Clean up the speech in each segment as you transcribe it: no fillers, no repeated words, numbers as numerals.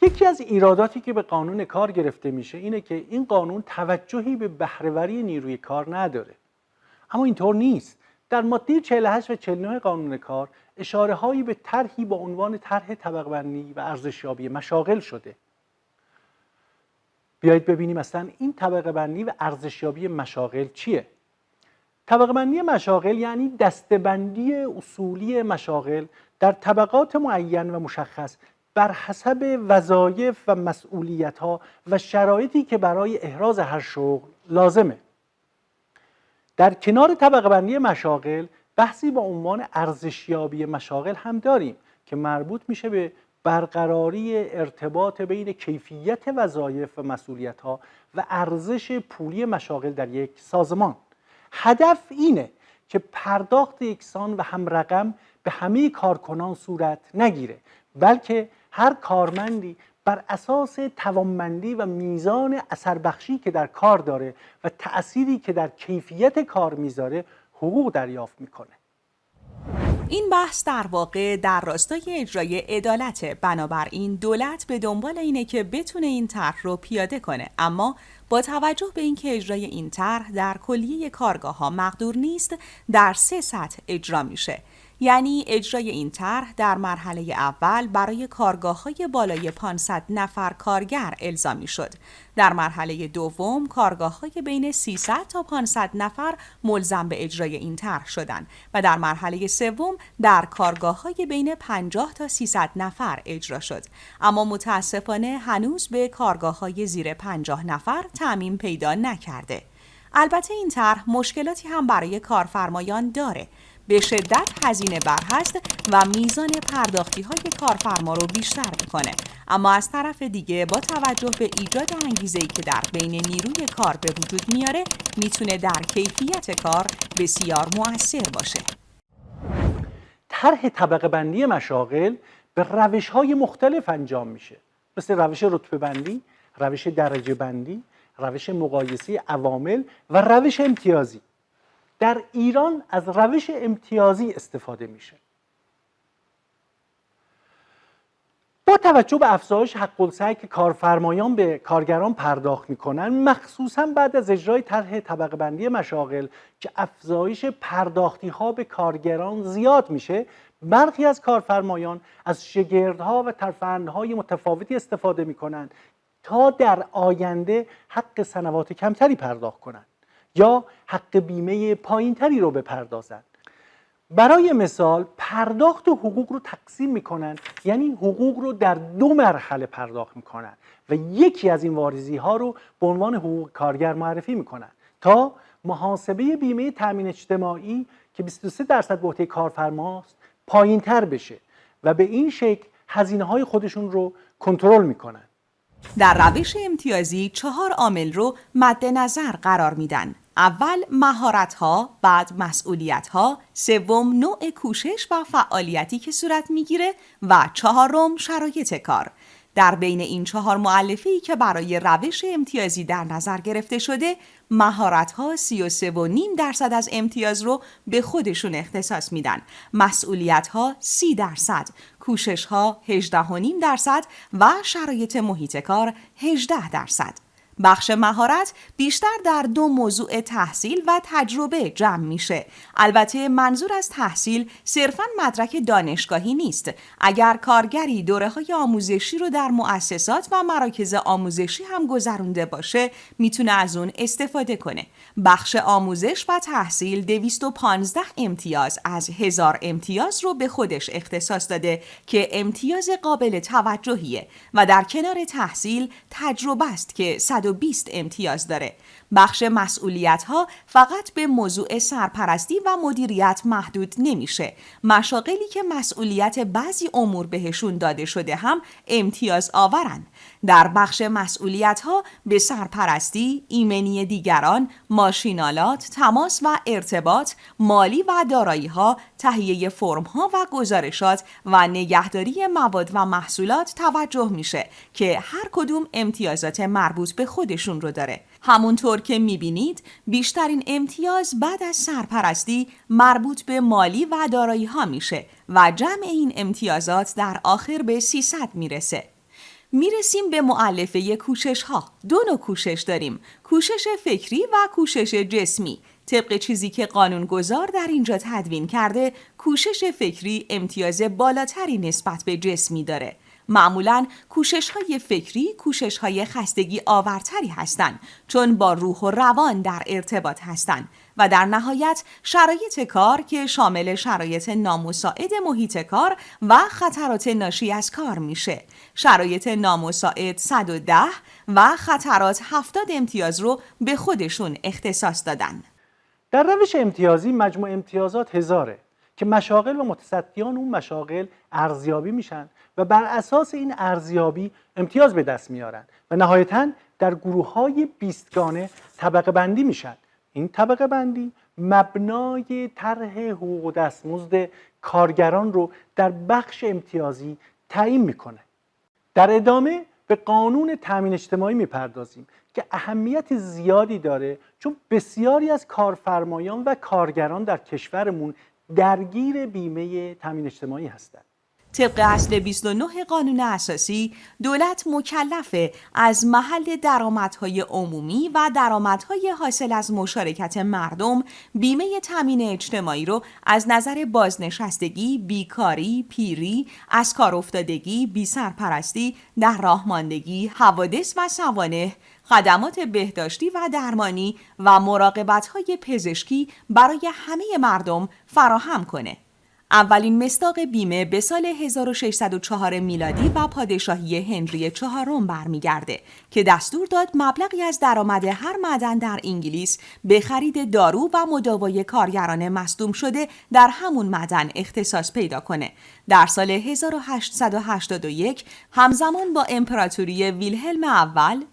یکی از ایراداتی که به قانون کار گرفته میشه اینه که این قانون توجهی به بهره‌وری نیروی کار نداره. اما اینطور نیست. در ماده 48 و 49 قانون کار اشاره‌هایی به طرحی با عنوان طرح طبقه‌بندی و ارزشیابی مشاغل شده. بیایید ببینیم اصلا این طبقه‌بندی و ارزشیابی مشاغل چیه؟ طبقه‌بندی مشاغل یعنی دسته‌بندی اصولی مشاغل در طبقات معین و مشخص بر حسب وظایف و مسئولیت‌ها و شرایطی که برای احراز هر شغل لازمه. در کنار طبقه‌بندی مشاغل بحثی با عنوان ارزشیابی مشاغل هم داریم که مربوط میشه به برقراری ارتباط بین کیفیت وظایف و مسئولیت‌ها و ارزش پولی مشاغل در یک سازمان. هدف اینه که پرداخت یکسان و همرقم به همه کارکنان صورت نگیره، بلکه هر کارمندی بر اساس توانمندی و میزان اثربخشی که در کار داره و تأثیری که در کیفیت کار میذاره حقوق دریافت میکنه. این بحث در واقع در راستای اجرای عدالته. بنابراین دولت به دنبال اینه که بتونه این طرح رو پیاده کنه، اما با توجه به اینکه اجرای این طرح در کلیه کارگاه‌ها مقدور نیست، در 3 سطح اجرا میشه. یعنی اجرای این طرح در مرحله اول برای کارگاه‌های بالای 500 نفر کارگر الزامی شد. در مرحله دوم کارگاه‌های بین 300 تا 500 نفر ملزم به اجرای این طرح شدند و در مرحله سوم در کارگاه‌های بین 50 تا 300 نفر اجرا شد. اما متاسفانه هنوز به کارگاه‌های زیر 50 نفر تعمیم پیدا نکرده. البته این طرح مشکلاتی هم برای کارفرمایان داره. به شدت هزینه بر هست و میزان پرداختی های کارفرما رو بیشتر میکنه، اما از طرف دیگه با توجه به ایجاد انگیزه‌ای که در بین نیروی کار به وجود میاره میتونه در کیفیت کار بسیار مؤثر باشه. طرح طبقه بندی مشاغل به روش‌های مختلف انجام میشه، مثل روش رتبه بندی، روش درجه بندی، روش مقایسه عوامل و روش امتیازی. در ایران از روش امتیازی استفاده میشه. با توجه به افزایش حق السعی که کارفرمایان به کارگران پرداخت میکنن، مخصوصا بعد از اجرای طرح طبقه بندی مشاغل که افزایش پرداختی ها به کارگران زیاد میشه، برخی از کارفرمایان از شگردها و ترفندهای متفاوتی استفاده میکنن تا در آینده حق سنوات کمتری پرداخت کنند یا حق بیمه پایینتری رو بپردازند. برای مثال پرداخت حقوق رو تقسیم میکنن، یعنی حقوق رو در 2 مرحله پرداخت میکنن و یکی از این واریزی ها رو به عنوان حقوق کارگر معرفی میکنن تا محاسبه بیمه تامین اجتماعی که 23% به عهده کارفرماست پایینتر بشه و به این شکل هزینه های خودشون رو کنترل میکنن. در روش امتیازی 4 عامل رو مد نظر قرار میدن. اول مهارت‌ها، بعد مسئولیت‌ها، سوم نوع کوشش و فعالیتی که صورت میگیره و چهارم شرایط کار. در بین این 4 مؤلفه‌ای که برای روش امتیازی در نظر گرفته شده، مهارت‌ها 33.5% از امتیاز رو به خودشون اختصاص میدن، مسئولیت‌ها 30%، کوشش‌ها 18.5% و شرایط محیط کار 18%. بخش مهارت بیشتر در 2 موضوع تحصیل و تجربه جمع میشه. البته منظور از تحصیل صرفاً مدرک دانشگاهی نیست. اگر کارگری دوره‌های آموزشی رو در مؤسسات و مراکز آموزشی هم گذرونده باشه، میتونه از اون استفاده کنه. بخش آموزش و تحصیل 215 امتیاز از 1000 امتیاز رو به خودش اختصاص داده که امتیاز قابل توجهیه و در کنار تحصیل تجربه است که 120 امتیاز داره. بخش مسئولیت‌ها فقط به موضوع سرپرستی و مدیریت محدود نمیشه. مشاغلی که مسئولیت بعضی امور بهشون داده شده هم امتیاز آورن. در بخش مسئولیت‌ها به سرپرستی، ایمنی دیگران، ماشینالات، تماس و ارتباط، مالی و دارایی‌ها، تهیه فرم‌ها و گزارشات و نگهداری مواد و محصولات توجه میشه که هر کدوم امتیازات مربوط به خودشون رو داره. همونطور که میبینید بیشترین امتیاز بعد از سرپرستی مربوط به مالی و دارایی‌ها میشه و جمع این امتیازات در آخر به 300 میرسه. میرسیم به مؤلفه کوشش ها. دو نوع کوشش داریم: کوشش فکری و کوشش جسمی. طبق چیزی که قانونگذار در اینجا تدوین کرده، کوشش فکری امتیاز بالاتری نسبت به جسمی داره. معمولاً کوشش‌های فکری کوشش‌های خستگی آورتری هستند، چون با روح و روان در ارتباط هستند و در نهایت شرایط کار که شامل شرایط نامساعد محیط کار و خطرات ناشی از کار میشه. شرایط نامساعد 110 و خطرات 70 امتیاز رو به خودشون اختصاص دادن. در روش امتیازی مجموع امتیازات 1000 که مشاغل و متصدیان اون مشاغل ارزیابی میشن و بر اساس این ارزیابی امتیاز به دست میارن و نهایتاً در گروه‌های 20 گانه طبقه بندی میشن. این طبقه بندی مبنای طرح حقوق و دستمزد کارگران رو در بخش امتیازی تعیین میکنه. در ادامه به قانون تامین اجتماعی میپردازیم که اهمیت زیادی داره، چون بسیاری از کارفرمایان و کارگران در کشورمون درگیر بیمه تامین اجتماعی هستند. طبق اصل 29 قانون اساسی، دولت مکلفه از محل درآمدهای عمومی و درآمدهای حاصل از مشارکت مردم بیمه تامین اجتماعی رو از نظر بازنشستگی، بیکاری، پیری، از کار افتادگی، بی‌سرپرستی، در راه ماندگی، حوادث و سوانح، خدمات بهداشتی و درمانی و مراقبت‌های پزشکی برای همه مردم فراهم کنه. اولین مصداق بیمه به سال 1604 میلادی و پادشاهی هنری چهارم برمیگرده که دستور داد مبلغی از درآمد هر معدن در انگلیس به خرید دارو و مداوای کارگران مصدوم شده در همون معدن اختصاص پیدا کنه. در سال 1881 همزمان با امپراتوری ویلهلم اول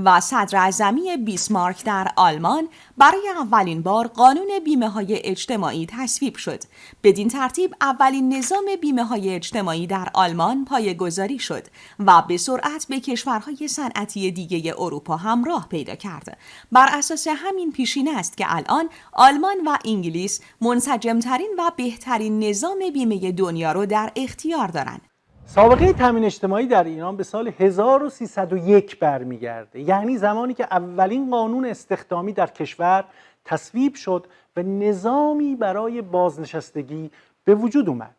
و صدراعظمی بیسمارک در آلمان برای اولین بار قانون بیمه‌های اجتماعی تصویب شد. بدین ترتیب اولین نظام بیمه‌های اجتماعی در آلمان پایه‌گذاری شد و به سرعت به کشورهای صنعتی دیگه اروپا هم راه پیدا کرد. بر اساس همین پیشینه است که الان آلمان و انگلیس منسجم‌ترین و بهترین نظام بیمه دنیا رو در اختیار دارند. سابقه تامین اجتماعی در ایران به سال 1301 برمیگرده، یعنی زمانی که اولین قانون استخدامی در کشور تصویب شد و نظامی برای بازنشستگی به وجود اومد.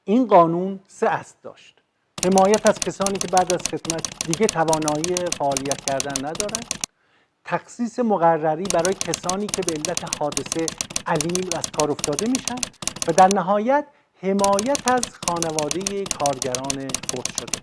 این قانون 3 اصل داشت: حمایت از کسانی که بعد از خدمت دیگه توانایی فعالیت کردن ندارند، تخصیص مقرری برای کسانی که به علت حادثه علیل از کار افتاده میشن و در نهایت حمایت از خانواده کارگران فوت شده.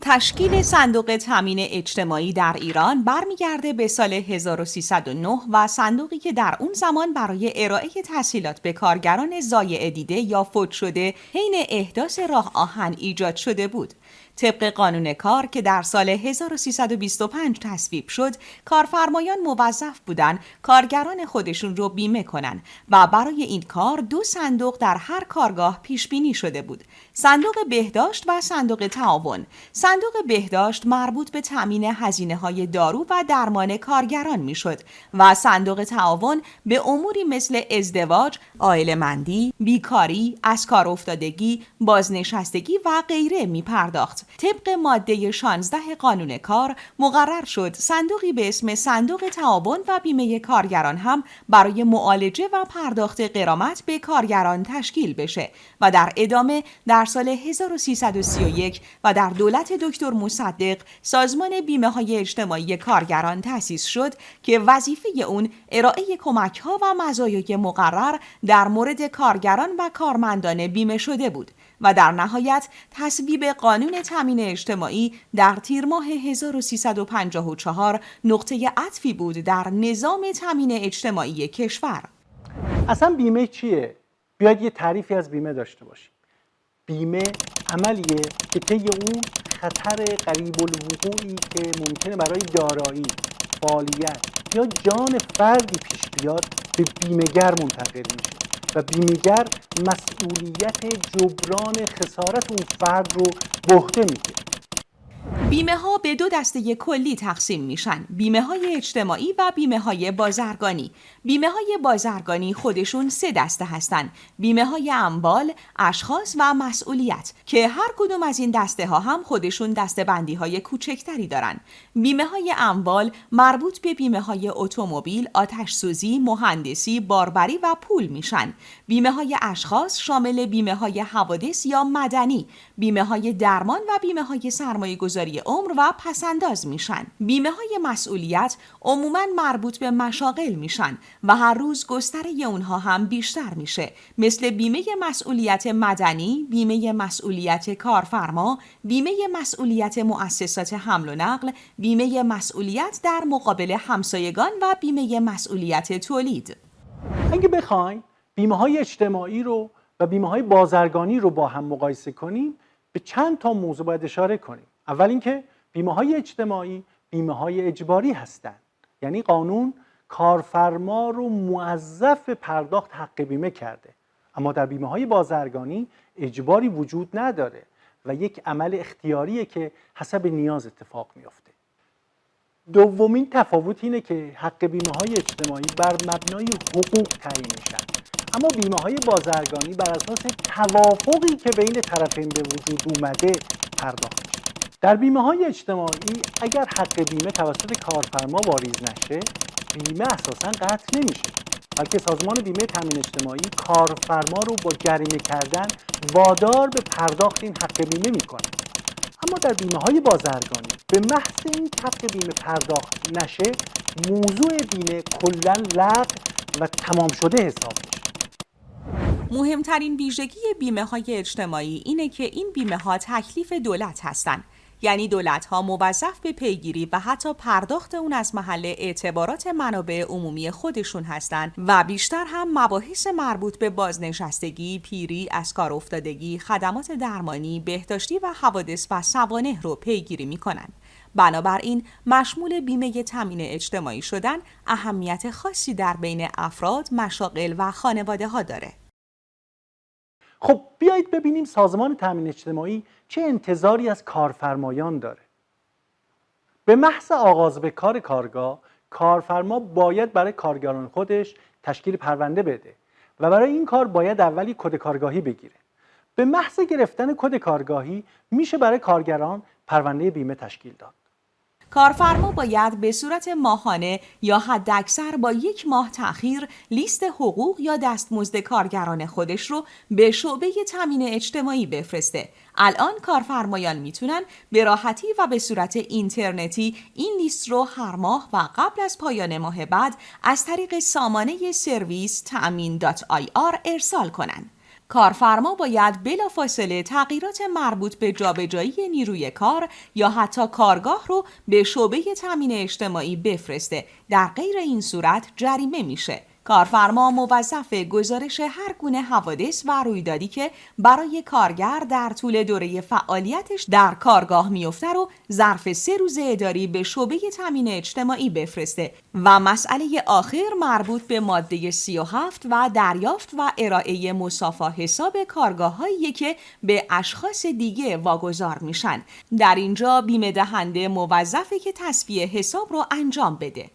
تشکیل صندوق تامین اجتماعی در ایران برمیگرده به سال 1309 و صندوقی که در اون زمان برای ارائه تسهیلات به کارگران ضایعه دیده یا فوت شده حین احداث راه آهن ایجاد شده بود. طبق قانون کار که در سال 1325 تصویب شد، کارفرمایان موظف بودند کارگران خودشون رو بیمه کنن و برای این کار 2 صندوق در هر کارگاه پیش بینی شده بود: صندوق بهداشت و صندوق تعاون. صندوق بهداشت مربوط به تامین هزینه‌های دارو و درمان کارگران میشد و صندوق تعاون به اموری مثل ازدواج، عائله‌مندی، بیکاری، از کار افتادگی، بازنشستگی و غیره می‌پرداخت. طبق ماده 16 قانون کار مقرر شد صندوقی به اسم صندوق تعاون و بیمه کارگران هم برای معالجه و پرداخت غرامت به کارگران تشکیل بشه و در ادامه در سال 1331 و در دولت دکتر مصدق سازمان بیمه‌های اجتماعی کارگران تأسیس شد که وظیفه اون ارائه کمک‌ها و مزایای مقرر در مورد کارگران و کارمندان بیمه شده بود و در نهایت تصویب قانون تامین اجتماعی در تیر ماه 1354 نقطه عطفی بود در نظام تامین اجتماعی کشور. اصلا بیمه چیه؟ بیاید یه تعریفی از بیمه داشته باشیم. بیمه عملیه که طی اون خطر قریب الوقوعی که ممکنه برای دارایی، فعالیت یا جان فردی پیش بیاد به بیمه‌گر منتقل میشه و بیمه‌گر مسئولیت جبران خسارت اون فرد رو به عهده میگیره. بیمه ها به دو دسته کلی تقسیم میشن: بیمه های اجتماعی و بیمه های بازرگانی. بیمه های بازرگانی خودشون سه دسته هستن: بیمه های اموال، اشخاص و مسئولیت، که هر کدوم از این دسته ها هم خودشون دسته‌بندی های کوچکتری دارن. بیمه های اموال مربوط به بیمه های اتومبیل، آتش سوزی، مهندسی، باربری و پول میشن. بیمه های اشخاص شامل بیمه های حوادث یا مدنی، بیمه های درمان و بیمه های سرمایه گذاری عمر و پسنداز میشن. بیمه های مسئولیت عموماً مربوط به مشاغل میشن و هر روز گستره اونها هم بیشتر میشه، مثل بیمه مسئولیت مدنی، بیمه مسئولیت کارفرما، بیمه مسئولیت مؤسسات حمل و نقل، بیمه مسئولیت در مقابل همسایگان و بیمه مسئولیت تولید. اگه بخوایم بیمه های اجتماعی رو و بیمه های بازرگانی رو با هم مقایسه کنیم، به چند تا موضوع باید اشاره کنیم. اول اینکه بیمه های اجتماعی بیمه های اجباری هستند، یعنی قانون کارفرما رو موظف پرداخت حق بیمه کرده، اما در بیمه های بازرگانی اجباری وجود نداره و یک عمل اختیاریه که حسب نیاز اتفاق میفته. دومین تفاوت اینه که حق بیمه های اجتماعی بر مبنای حقوق تعیین میشن، اما بیمه های بازرگانی بر اساس توافقی که بین طرفین به وجود اومده پرداخت میشه. در بیمه های اجتماعی اگر حق بیمه توسط کارفرما واریز نشه، بیمه اساساً قطع نمیشه، بلکه سازمان بیمه تامین اجتماعی کارفرما رو با جریمه کردن وادار به پرداخت این حق بیمه میکنه. اما در بیمه های بازرگانی به محض این حق بیمه پرداخت نشه، موضوع بیمه کلاً لغو و تمام شده حساب میشه. مهمترین ویژگی بیمه های اجتماعی اینه که این بیمه ها تکلیف دولت هستن، یعنی دولت ها موظف به پیگیری و حتی پرداخت اون از محل اعتبارات منابع عمومی خودشون هستند و بیشتر هم مباحث مربوط به بازنشستگی، پیری، از کار افتادگی، خدمات درمانی، بهداشتی و حوادث و سوانح رو پیگیری میکنن. بنابراین مشمول بیمه تامین اجتماعی شدن اهمیت خاصی در بین افراد، مشاغل و خانواده ها داره. خب بیایید ببینیم سازمان تامین اجتماعی چه انتظاری از کارفرمایان داره. به محض آغاز به کار کارگاه، کارفرما باید برای کارگران خودش تشکیل پرونده بده و برای این کار باید اولی کد کارگاهی بگیره. به محض گرفتن کد کارگاهی میشه برای کارگران پرونده بیمه تشکیل داد. کارفرما باید به صورت ماهانه یا حداکثر با 1 ماه تأخیر لیست حقوق یا دستمزد کارگران خودش رو به شعبه تامین اجتماعی بفرسته. الان کارفرمایان میتونن به راحتی و به صورت اینترنتی این لیست رو هر ماه و قبل از پایان ماه بعد از طریق سامانه سرویس تامین.ir ارسال کنن. کارفرما باید بلافاصله تغییرات مربوط به جابجایی نیروی کار یا حتی کارگاه رو به شعبه تامین اجتماعی بفرسته. در غیر این صورت جریمه میشه. کارفرما موظف گزارش هر گونه حوادث و رویدادی که برای کارگر در طول دوره فعالیتش در کارگاه میفته رو ظرف 3 روز اداری به شعبه تامین اجتماعی بفرسته. و مسئله آخر مربوط به ماده 37 و دریافت و ارائه مصافا حساب کارگاه‌هایی که به اشخاص دیگه واگذار میشن. در اینجا بیمه دهنده موظفه که تصفیه حساب رو انجام بده.